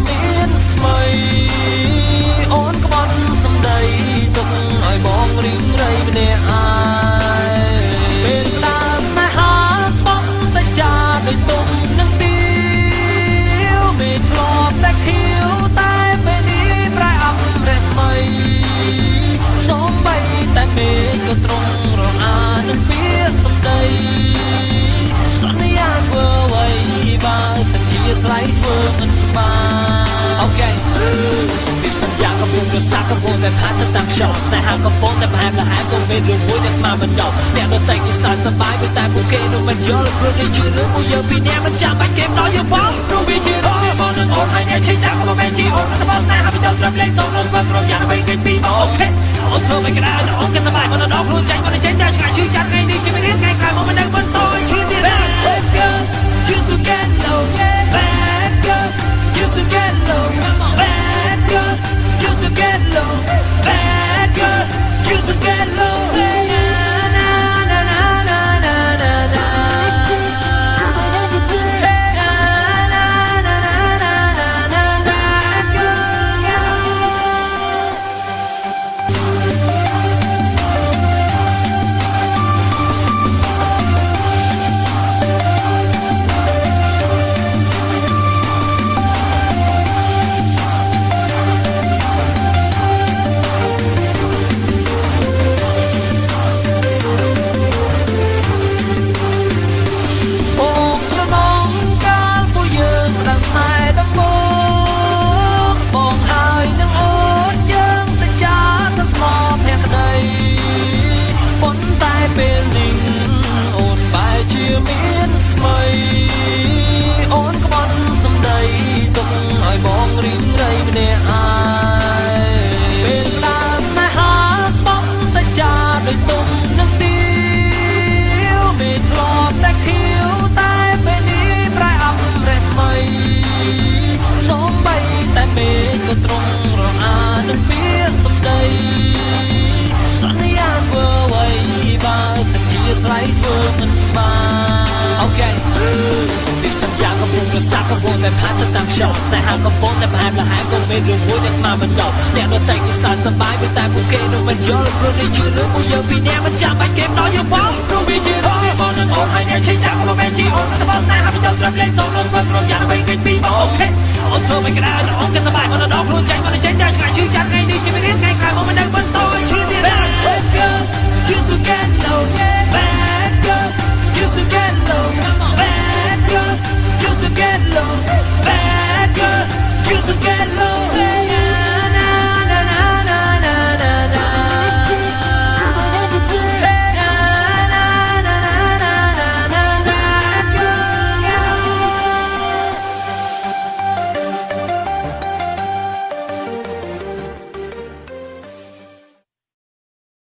មានថ្មីអូនក្បត់សម្ដីទុកឲ្យបងរីងរៃម្នាក់ឯងពេលក្តៅស្នេហាស្បង់សាច់ចាដូចទុំនឹងទីវមេធ្លាប់តែខៀវតែពេលនេះប្រែអប់រស្មីសូមបីតែមេក៏ត្រង់រអានឹងពាក្យសម្ដីសន្យាធ្វើអ្វីបើសច្ចាថ្លៃធ្វើមិនបានអូខេពីសន្យាកំពុងរសាកំពុងតែផាត់ទៅតាមខ្យល់ស្នេហាកំពុងតែប្រហែលលះក៏មានរឿងមួយដែលស្មានមិនដល់អ្នកដទៃគេសើចសប្បាយតែពួកគេនោះមិនយល់ព្រោះនេះជារឿងមួយយើងពីរនាក់មិនចាំបាច់គេដល់យើងបងព្រោះវាជារឿងរបស់នឹងអូនហើយអ្នកឆេះចាក់ក៏មិនមែនជាអូនតែបងស្នេហាមិនចង់ត្រឹមលេខសូមនោះបើគ្រប់យ៉ាងអ្វីគេពីបងអូខេអូនធ្វើមិនក្តៅអូនគេសប្បាយមកដល់ខ្លួនចាញ់មកចេញតែឆ្ងាយឈឺចាត់ថ្ងៃនេះជារៀងថ្ងៃក្រោយមកមិនដឹងបន្តឲ្យឈឺទៀត Bad girl you so get low bad girl you so get low bad girl you so get low bad girl you so get lowពេលនេះអូនបែរជាមានថ្មីអូនក្បត់សម្ដីទុកឲ្យបងរីងរៃម្នាក់ឯងពេលក្តៅស្នេហាស្បង់សាច់ចាដូចទុំនឹងទីវមេធ្លាប់តែខៀវតែពេលនេះប្រែអប់រស្មីសូមបីតែមេក៏ត្រង់រអានឹងពាក្យសម្ដីសន្យាធ្វើអ្វីបើសច្ចាថ្លៃធ្វើមិនបានអូខេពីសន្យាកំពុងរសាកំពុងតែផាត់ទៅតាមខ្យល់ស្នេហាកំពុងតែប្រហែលលះក៏មានរឿងមួយដែលស្មានមិនដល់អ្នកដទៃគេសើចសប្បាយតែពួកគេនោះមិនយល់ព្រោះនេះជារឿងមួយយើងពីរនាក់មិនចាំបាច់គេដល់យើងបងព្រោះវាជារឿងរបស់នឹងអូនហើយអ្នកឆេះចាក់ក៏មិនមែនជាអូនតែបងស្នេហាមិនចង់ត្រឹមលេខសូមនោះបើគ្រប់យ៉ាងអ្វីគេពីបងអូខេអូនធ្វើមិនក្តៅអូនគេសប្បាយមកដល់ខ្លួនចាញ់មកចេញតែឆ្ងាយឈឺចាត់ថ្ងៃនេះជារៀងថ្ងៃក្រោយមកមិនដឹងបន្តឲ្យឈឺទៀត Bad girl you so get low bad girl you so get low bad girl you so get low bad girl you so get